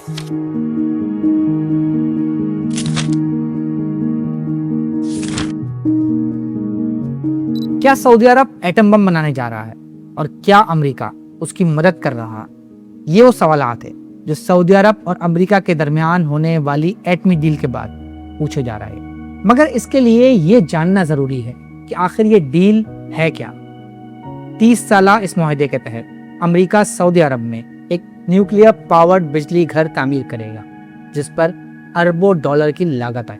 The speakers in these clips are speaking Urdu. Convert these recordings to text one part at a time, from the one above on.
کیا سعودی عرب ایٹم بم بنانے جا رہا ہے اور کیا امریکہ اس کی مدد کر رہا ہے؟ یہ وہ سوالات ہیں جو سعودی عرب اور امریکہ کے درمیان ہونے والی ایٹمی ڈیل کے بعد پوچھے جا رہے ہیں، مگر اس کے لیے یہ جاننا ضروری ہے کہ آخر یہ ڈیل ہے کیا۔ 30 سالہ اس معاہدے کے تحت امریکہ سعودی عرب میں ایک نیوکلیئر پاورڈ بجلی گھر تعمیر کرے گا جس پر اربوں ڈالر کی لاگت آئے۔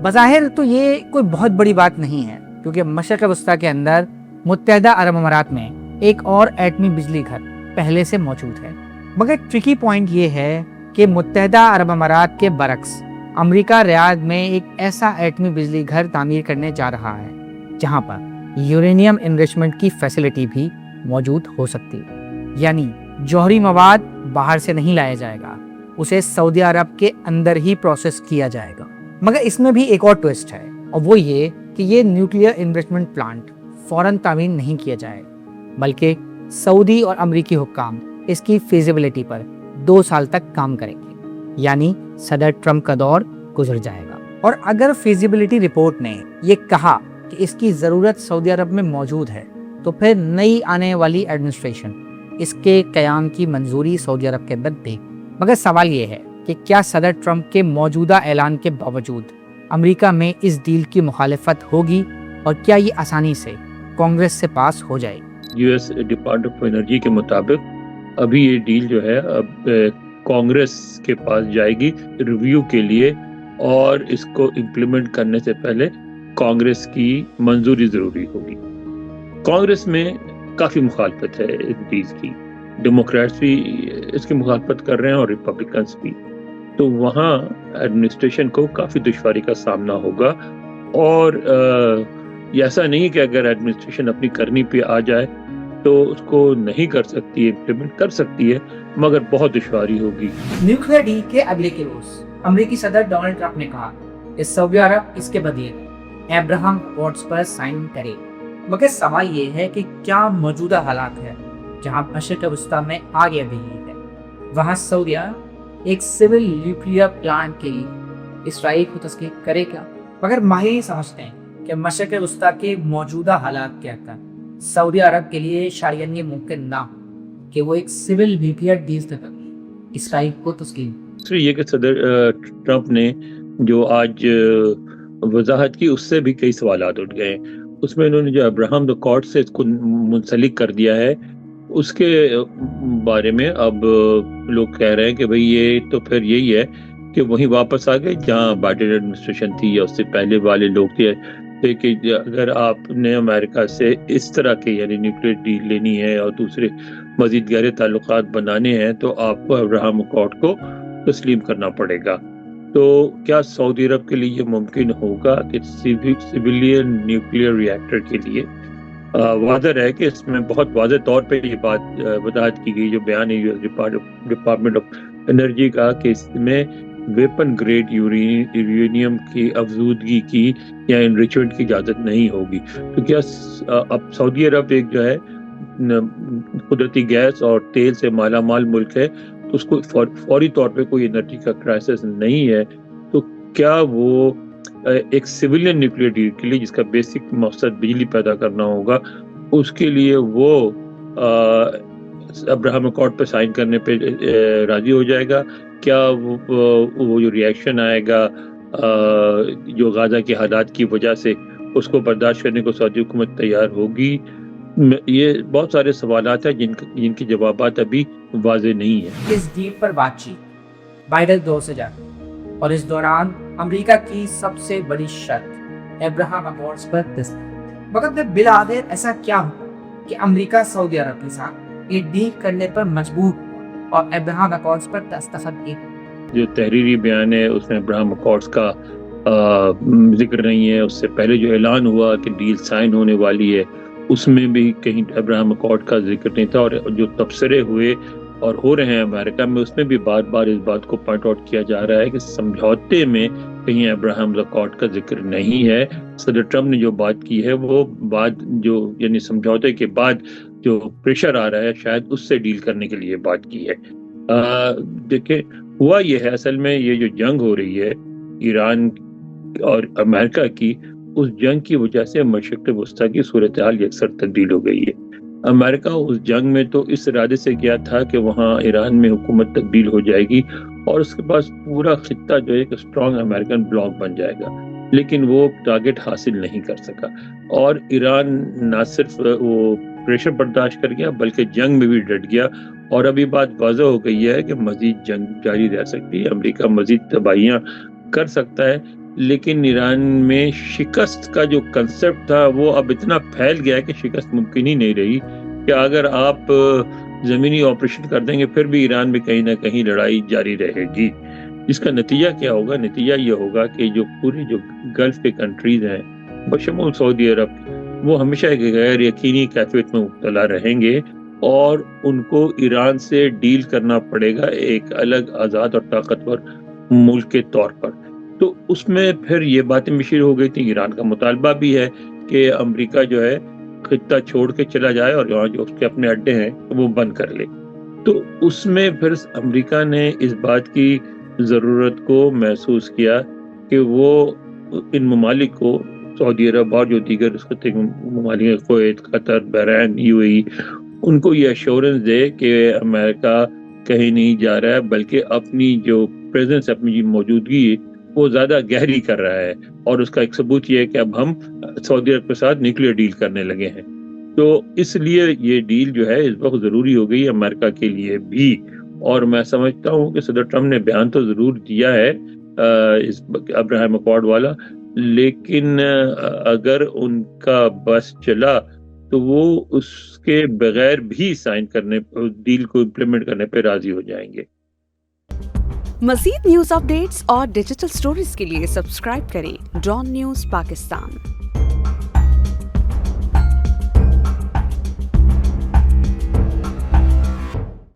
بظاہر تو یہ کوئی بہت بڑی بات نہیں ہے، کیونکہ مشرق وسطیٰ کے اندر متحدہ عرب امارات میں ایک اور ایٹمی بجلی گھر پہلے سے موجود ہے۔ مگر ٹرکی پوائنٹ یہ ہے کہ متحدہ عرب امارات کے برعکس امریکہ ریاض میں ایک ایسا ایٹمی بجلی گھر تعمیر کرنے جا رہا ہے جہاں پر یورینیم انریچمنٹ کی فیسلٹی بھی موجود ہو سکتی ہے، یعنی جوہری مواد باہر سے نہیں لایا جائے گا، اسے سعودی عرب کے اندر ہی پروسیس کیا جائے گا۔ مگر اس میں بھی ایک اور ٹوسٹ ہے، اور وہ یہ کہ یہ نیوکلیئر انریچمنٹ پلانٹ فوراً تعمیر نہیں کیا جائے، بلکہ سعودی اور امریکی حکام اس کی فیزیبلٹی پر 2 سال تک کام کریں گے، یعنی صدر ٹرمپ کا دور گزر جائے گا۔ اور اگر فیزیبلٹی رپورٹ نے یہ کہا کہ اس کی ضرورت سعودی عرب میں موجود ہے، تو پھر نئی آنے والی ایڈمنسٹریشن اس کے قیام کی منظوری سعودی عرب کے اندر دے گی۔ مگر سوال یہ ہے کہ کیا صدر ٹرمپ کے موجودہ اعلان کے باوجود امریکہ میں اس ڈیل کی مخالفت ہوگی، اور کیا یہ آسانی سے کانگریس سے پاس ہو جائے گی؟ U S department of energy کے مطابق ابھی یہ ڈیل جو ہے اب کانگریس کے پاس جائے گی ریویو کے لیے، اور اس کو امپلیمنٹ کرنے سے پہلے کانگریس کی منظوری ضروری ہوگی۔ کانگریس میں کافی مخالفت ہے اس ڈیل کی، ڈیموکریٹس بھی اس کی مخالفت کر رہے ہیں اور ریپبلکنس بھی، تو وہاں ایڈمنسٹریشن کو کافی دشواری کا سامنا ہوگا۔ اور یہ ایسا نہیں کہ اگر ایڈمنسٹریشن اپنی کرنی پہ آ جائے تو اس کو نہیں کر سکتی ہے، امپلیمنٹ کر سکتی ہے، مگر بہت دشواری ہوگی۔ نیوکلیئر ڈیل کے اگلے کے روز امریکی صدر ڈونلڈ ٹرمپ نے کہا کہ سعودی عرب اس کے بدلے ابراہم اکارڈز پر سائن کرے۔ مگر سوال یہ ہے کہ کیا موجودہ حالات ہے جہاں مشرق وسطیٰ میں آگ ابھی ہے، وہاں سعودیہ ایک سول نیوکلیئر پلانٹ کے لیے اسرائیل کو تسلیم کرے کیا؟ مگر ماہرین سمجھتے ہیں کہ مشرق وسطیٰ کے موجودہ حالات کے تحت سعودی عرب کے لیے شاید یہ ممکن نہ ہو کہ وہ ایک سول نیوکلیئر ڈیل تک اسرائیل کو تسلیم۔ یہ کہ صدر ٹرمپ نے جو آج وضاحت کی، اس سے بھی کئی سوالات اٹھ گئے۔ اس میں انہوں نے جو ابراہم اکارڈ سے اس کو منسلک کر دیا ہے، اس کے بارے میں اب لوگ کہہ رہے ہیں کہ بھئی یہ تو پھر یہی ہے کہ وہیں واپس آ گئے جہاں بائیڈن ایڈمنسٹریشن تھی یا اس سے پہلے والے لوگ تھے، کہ اگر آپ نے امریکہ سے اس طرح کے یعنی نیوکلیئر ڈیل لینی ہے اور دوسرے مزید گہرے تعلقات بنانے ہیں تو آپ کو ابراہم اکارڈ کو تسلیم کرنا پڑے گا۔ تو کیا سعودی عرب کے لیے یہ ممکن ہوگا کہ سویلین نیوکلیئر ری ایکٹر کے لیے؟ واضح ہے کہ اس میں بہت واضح طور پہ یہ بات وضاحت کی گئی، جو بیان ہے ڈپارٹمنٹ آف انرجی کا، کہ اس میں ویپن گریڈ یورینیم کی افزودگی کی یا انریچمنٹ کی اجازت نہیں ہوگی۔ تو کیا اب سعودی عرب ایک جو ہے قدرتی گیس اور تیل سے مالا مال ملک ہے، تو اس کو فوری طور پہ کوئی انرجی کا کرائسس نہیں ہے، تو کیا وہ ایک سویلین نیوکلیئر ڈیل کے لیے جس کا بیسک مقصد بجلی پیدا کرنا ہوگا، اس کے لیے وہ ابراہم اکارڈ پہ سائن کرنے پہ راضی ہو جائے گا؟ کیا وہ جو ریئیکشن آئے گا جو غزہ کے حالات کی وجہ سے، اس کو برداشت کرنے کو سعودی حکومت تیار ہوگی؟ یہ بہت سارے سوالات ہیں جن کے جوابات ابھی واضح نہیں ہیں۔ اس ڈیل پر بات چیت بائیڈن دور سے جاتی، اور اس دوران امریکہ کی سب سے بڑی شرط ابراہم اکارڈز پر دستخط۔ مگر بالآخر ایسا کیا ہوا کہ امریکہ سعودی عرب کے ساتھ یہ ڈیل کرنے پر مجبور اور ابراہم اکارڈز پر دستخط کی؟ جو تحریری بیان ہے اس میں ابراہم اکارڈز کا ذکر نہیں ہے۔ اس سے پہلے جو اعلان ہوا کہ ڈیل سائن ہونے والی ہے، اس میں بھی کہیں ابراہم اکارڈ کا ذکر نہیں تھا، اور جو تبصرے ہوئے اور ہو رہے ہیں امریکہ میں، اس میں بھی بار بار اس بات کو پوائنٹ آؤٹ کیا جا رہا ہے کہ سمجھوتے میں کہیں ابراہم اکارڈ کا ذکر نہیں ہے۔ صدر ٹرمپ نے جو بات کی ہے وہ بات جو یعنی سمجھوتے کے بعد جو پریشر آ رہا ہے، شاید اس سے ڈیل کرنے کے لیے بات کی ہے۔ دیکھیں ہوا یہ ہے اصل میں یہ جو جنگ ہو رہی ہے ایران اور امریکہ کی، اس جنگ کی وجہ سے مشرق وسطیٰ کی صورتحال یکسر تبدیل ہو گئی ہے۔ امریکہ اس جنگ میں تو اس ارادے سے گیا تھا کہ وہاں ایران میں حکومت تبدیل ہو جائے گی اور اس کے پاس پورا خطہ جو ہے ایک اسٹرانگ امریکن بلاک بن جائے گا، لیکن وہ ٹارگٹ حاصل نہیں کر سکا، اور ایران نہ صرف وہ پریشر برداشت کر گیا بلکہ جنگ میں بھی ڈٹ گیا، اور ابھی بات واضح ہو گئی ہے کہ مزید جنگ جاری رہ سکتی ہے، امریکہ مزید تباہیاں کر سکتا ہے، لیکن ایران میں شکست کا جو کنسپٹ تھا وہ اب اتنا پھیل گیا ہے کہ شکست ممکن ہی نہیں رہی، کہ اگر آپ زمینی آپریشن کر دیں گے پھر بھی ایران میں کہیں نہ کہیں لڑائی جاری رہے گی، جس کا نتیجہ کیا ہوگا؟ نتیجہ یہ ہوگا کہ جو پوری جو گلف کے کنٹریز ہیں بشمول سعودی عرب، وہ ہمیشہ ایک غیر یقینی کیفیت میں مبتلا رہیں گے، اور ان کو ایران سے ڈیل کرنا پڑے گا ایک الگ آزاد اور طاقتور ملک کے طور پر۔ تو اس میں پھر یہ باتیں مشیر ہو گئی تھی، ایران کا مطالبہ بھی ہے کہ امریکہ جو ہے خطہ چھوڑ کے چلا جائے اور یہاں جو اس کے اپنے اڈے ہیں وہ بند کر لے۔ تو اس میں پھر امریکہ نے اس بات کی ضرورت کو محسوس کیا کہ وہ ان ممالک کو، سعودی عرب اور جو دیگر اس خطے کے ممالک، کویت، قطر، بحرین، یو اے ای، ان کو یہ ایشورنس دے کہ امریکہ کہیں نہیں جا رہا ہے بلکہ اپنی جو پریزنس، اپنی موجودگی وہ زیادہ گہری کر رہا ہے، اور اس کا ایک ثبوت یہ ہے کہ اب ہم سعودی عرب کے ساتھ نیوکلیر ڈیل کرنے لگے ہیں۔ تو اس لیے یہ ڈیل جو ہے اس وقت ضروری ہو گئی امریکہ کے لیے بھی، اور میں سمجھتا ہوں کہ صدر ٹرمپ نے بیان تو ضرور دیا ہے اس ابراہیم اکارڈ والا، لیکن اگر ان کا بس چلا تو وہ اس کے بغیر بھی سائن کرنے، ڈیل کو امپلیمنٹ کرنے پہ راضی ہو جائیں گے۔ مزید نیوز اپ ڈیٹس اور ڈیجیٹل سٹوریز کے لیے سبسکرائب کریں ڈان نیوز پاکستان۔